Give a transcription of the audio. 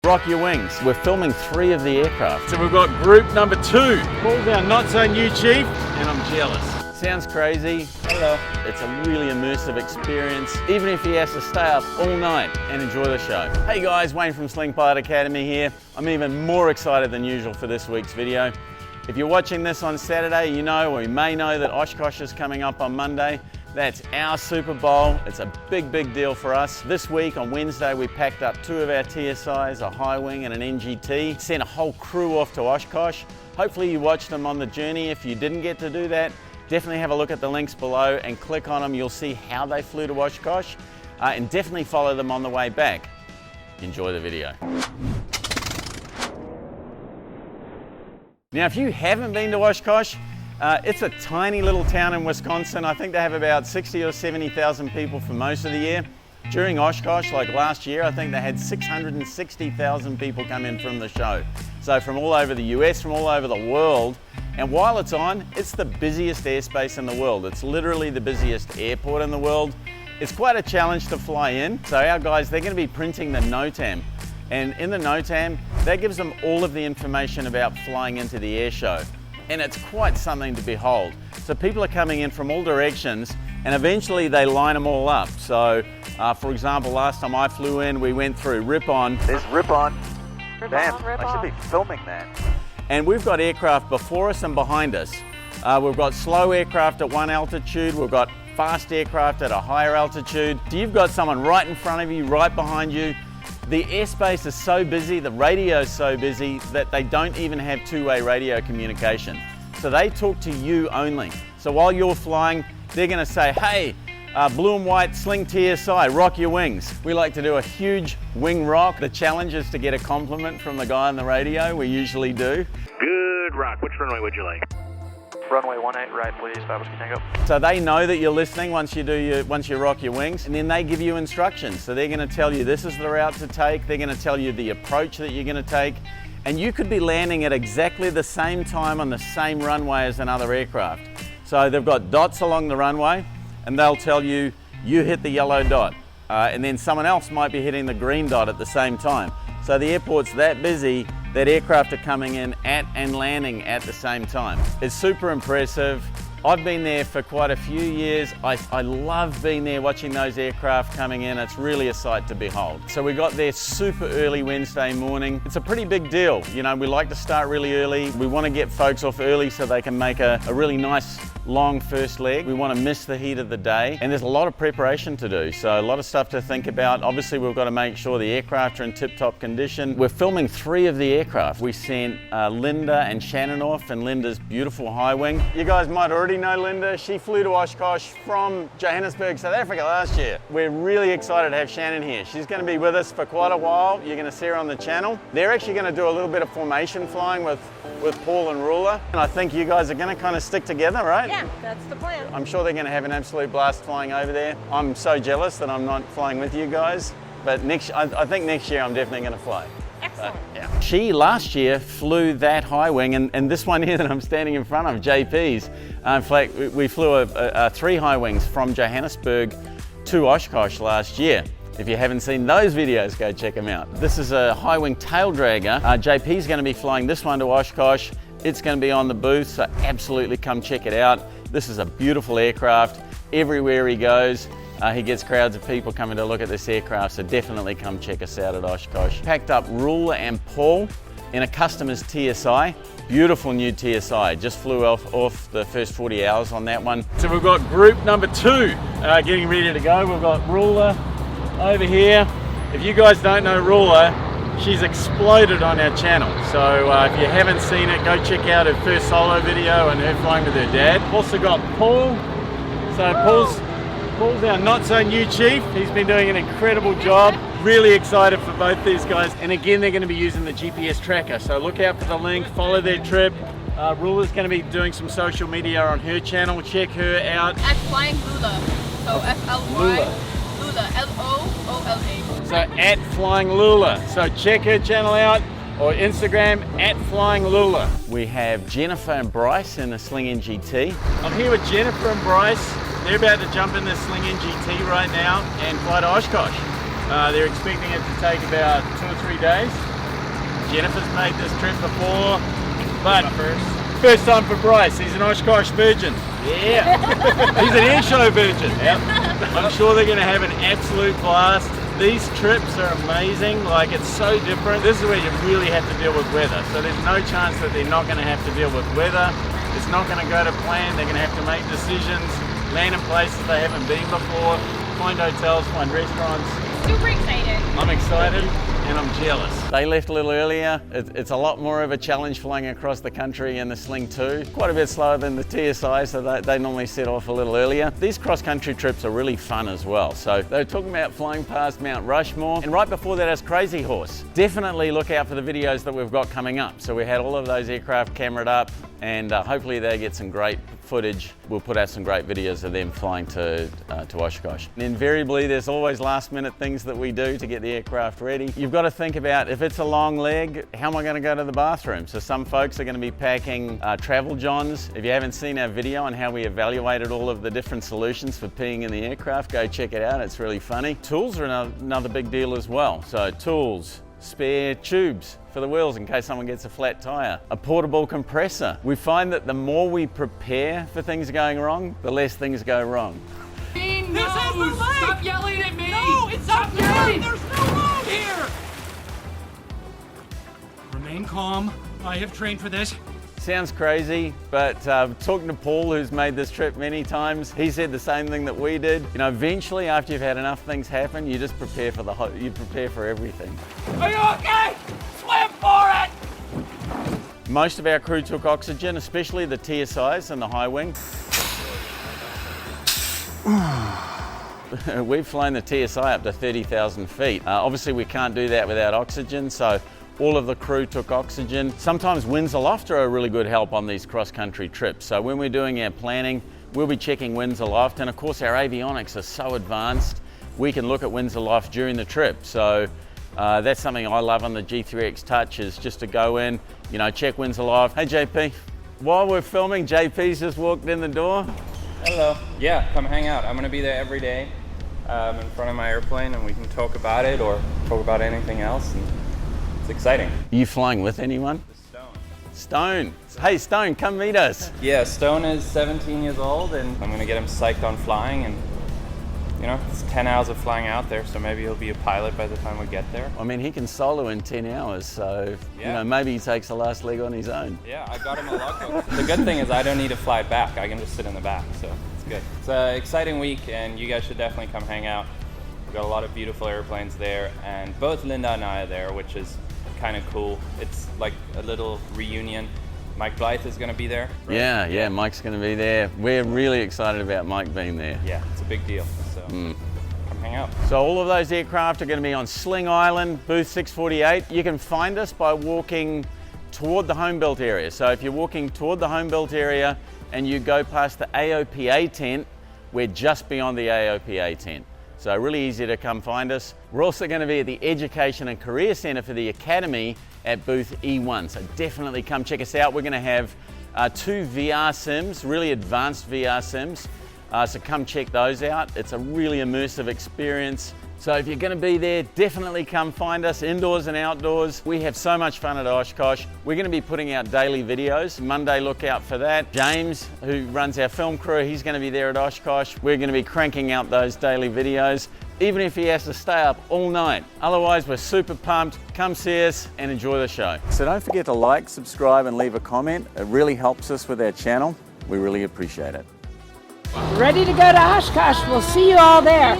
Rock your wings. We're filming 3 of the aircraft. So we've got group number 2. Paul's our not so new chief, and I'm jealous. Sounds crazy. Hello. It's a really immersive experience, even if he has to stay up all night and enjoy the show. Hey guys, Wayne from Sling Pilot Academy here. I'm even more excited than usual for this week's video. If you're watching this on Saturday, you know, or you may know that Oshkosh is coming up on Monday. That's our Super Bowl. It's a big, big deal for us. This week on Wednesday, we packed up 2 of our TSIs, a high wing and an NGT. Sent a whole crew off to Oshkosh. Hopefully you watched them on the journey. If you didn't get to do that, definitely have a look at the links below and click on them. You'll see how they flew to Oshkosh, and definitely follow them on the way back. Enjoy the video. Now, if you haven't been to Oshkosh, it's a tiny little town in Wisconsin. I think they have about 60 or 70,000 people for most of the year. During Oshkosh, like last year, I think they had 660,000 people come in from the show. So from all over the US, from all over the world. And while it's on, it's the busiest airspace in the world. It's literally the busiest airport in the world. It's quite a challenge to fly in. So our guys, they're going to be printing the NOTAM. And in the NOTAM, that gives them all of the information about flying into the air show. And it's quite something to behold. So people are coming in from all directions, and eventually they line them all up. So for example, last time I flew in, we went through Ripon. There's Ripon. Damn, Ripon. I should be filming that. And we've got aircraft before us and behind us. We've got slow aircraft at one altitude, we've got fast aircraft at a higher altitude. So you've got someone right in front of you, right behind you. The airspace is so busy, the radio is so busy that they don't even have two-way radio communication. So they talk to you only. So while you're flying, they're gonna say, hey, blue and white Sling TSi, rock your wings. We like to do a huge wing rock. The challenge is to get a compliment from the guy on the radio. We usually do. Good rock. Which runway would you like? Runway 18 right, please. 5 Whiskey Tango. So they know that you're listening once you rock your wings, and then they give you instructions. So they're going to tell you this is the route to take. They're going to tell you the approach that you're going to take, and you could be landing at exactly the same time on the same runway as another aircraft. So they've got dots along the runway, and they'll tell you you hit the yellow dot, and then someone else might be hitting the green dot at the same time. So the airport's that busy that aircraft are coming in at and landing at the same time. It's super impressive. I've been there for quite a few years. I love being there watching those aircraft coming in. It's really a sight to behold. So we got there super early Wednesday morning. It's a pretty big deal. You know, we like to start really early. We want to get folks off early so they can make a really nice long first leg. We want to miss the heat of the day, and there's a lot of preparation to do, so a lot of stuff to think about. Obviously we've got to make sure the aircraft are in tip-top condition. We're filming 3 of the aircraft. We sent Linda and Shannon off in Linda's beautiful high wing. You guys might already know Linda. She flew to Oshkosh from Johannesburg, South Africa last year. We're really excited to have Shannon here. She's going to be with us for quite a while. You're going to see her on the channel. They're actually going to do a little bit of formation flying with Paul and Ruler, and I think you guys are going to kind of stick together, right? Yeah, that's the plan. I'm sure they're going to have an absolute blast flying over there. I'm so jealous that I'm not flying with you guys, but I think next year I'm definitely going to fly. Excellent. Yeah. She last year flew that high wing, and this one here that I'm standing in front of, JP's. In fact, we flew 3 high wings from Johannesburg to Oshkosh last year. If you haven't seen those videos, go check them out. This is a high wing tail dragger. JP's going to be flying this one to Oshkosh. It's going to be on the booth, so absolutely come check it out. This is a beautiful aircraft. Everywhere he goes, he gets crowds of people coming to look at this aircraft, so definitely come check us out at Oshkosh. Packed up Ruler and Paul in a customer's TSi. Beautiful new TSi. Just flew off the first 40 hours on that one. So we've got group number 2 getting ready to go. We've got Ruler over here. If you guys don't know Ruler, she's exploded on our channel. So if you haven't seen it, go check out her first solo video and her flying with her dad. Also got Paul. So Paul's our not so new chief. He's been doing an incredible job. Really excited for both these guys. And again, they're going to be using the GPS tracker. So look out for the link, follow their trip. Ruler's going to be doing some social media on her channel. Check her out. At Flying Lula. So F-L-Y. Lula, L-O-O-L-A. So at Flying Lula. So check her channel out, or Instagram at Flying Lula. We have Jennifer and Bryce in the Sling NGT. I'm here with Jennifer and Bryce. They're about to jump in the Sling NGT right now and fly to Oshkosh. They're expecting it to take about 2 or 3 days. Jennifer's made this trip before, but first time for Bryce. He's an Oshkosh virgin. Yeah. He's an airshow virgin. Yep. I'm sure they're going to have an absolute blast. These trips are amazing. Like, it's so different. This is where you really have to deal with weather. So there's no chance that they're not going to have to deal with weather. It's not going to go to plan. They're going to have to make decisions, land in places they haven't been before, find hotels, find restaurants. Super excited. I'm excited and I'm jealous. They left a little earlier. It's a lot more of a challenge flying across the country in the Sling 2. Quite a bit slower than the TSi, so they normally set off a little earlier. These cross-country trips are really fun as well. So they're talking about flying past Mount Rushmore, and right before that is Crazy Horse. Definitely look out for the videos that we've got coming up. So we had all of those aircraft cameraed up, and hopefully they get some great footage. We'll put out some great videos of them flying to Oshkosh. And invariably, there's always last-minute things that we do to get the aircraft ready. You've got to think about, if it's a long leg, how am I going to go to the bathroom? So some folks are going to be packing travel johns. If you haven't seen our video on how we evaluated all of the different solutions for peeing in the aircraft, go check it out. It's really funny. Tools are another big deal as well. So tools, spare tubes for the wheels in case someone gets a flat tire, a portable compressor. We find that the more we prepare for things going wrong, the less things go wrong. No! Stop yelling at me! No, it's stop yelling! There's no road here! Remain calm. I have trained for this. Sounds crazy, but talking to Paul, who's made this trip many times, he said the same thing that we did. You know, eventually, after you've had enough things happen, you just prepare for you prepare for everything. Are you okay? Swim for it! Most of our crew took oxygen, especially the TSIs and the high wing. We've flown the TSI up to 30,000 feet. Obviously, we can't do that without oxygen, so all of the crew took oxygen. Sometimes winds aloft are a really good help on these cross-country trips. So when we're doing our planning, we'll be checking winds aloft, and of course our avionics are so advanced, we can look at winds aloft during the trip. So that's something I love on the G3X Touch, is just to go in, you know, check winds aloft. Hey JP, while we're filming, JP's just walked in the door. Hello. Yeah, come hang out. I'm going to be there every day in front of my airplane, and we can talk about it or talk about anything else. And it's exciting. Are you flying with anyone? Stone. Hey Stone, come meet us. Yeah, Stone is 17 years old, and I'm going to get him psyched on flying. And you know, it's 10 hours of flying out there, so maybe he'll be a pilot by the time we get there. I mean, he can solo in 10 hours, so Yeah. you know, maybe he takes the last leg on his own. Yeah, I got him a logbook. The good thing is I don't need to fly back. I can just sit in the back, so it's good. It's an exciting week, and you guys should definitely come hang out. We've got a lot of beautiful airplanes there, and both Linda and I are there, which is kind of cool. It's like a little reunion. Mike Blythe is going to be there. Right? Yeah, Mike's going to be there. We're really excited about Mike being there. Yeah, it's a big deal, so come hang out. So all of those aircraft are going to be on Sling Island, booth 648. You can find us by walking toward the Homebuilt area. So if you're walking toward the Homebuilt area and you go past the AOPA tent, we're just beyond the AOPA tent. So really easy to come find us. We're also going to be at the Education and Career Centre for the Academy at booth E1. So definitely come check us out. We're going to have 2 VR sims, really advanced VR sims. So come check those out. It's a really immersive experience. So if you're going to be there, definitely come find us, indoors and outdoors. We have so much fun at Oshkosh. We're going to be putting out daily videos. Monday, look out for that. James, who runs our film crew, he's going to be there at Oshkosh. We're going to be cranking out those daily videos, even if he has to stay up all night. Otherwise, we're super pumped. Come see us and enjoy the show. So don't forget to like, subscribe, and leave a comment. It really helps us with our channel. We really appreciate it. Ready to go to Oshkosh. We'll see you all there.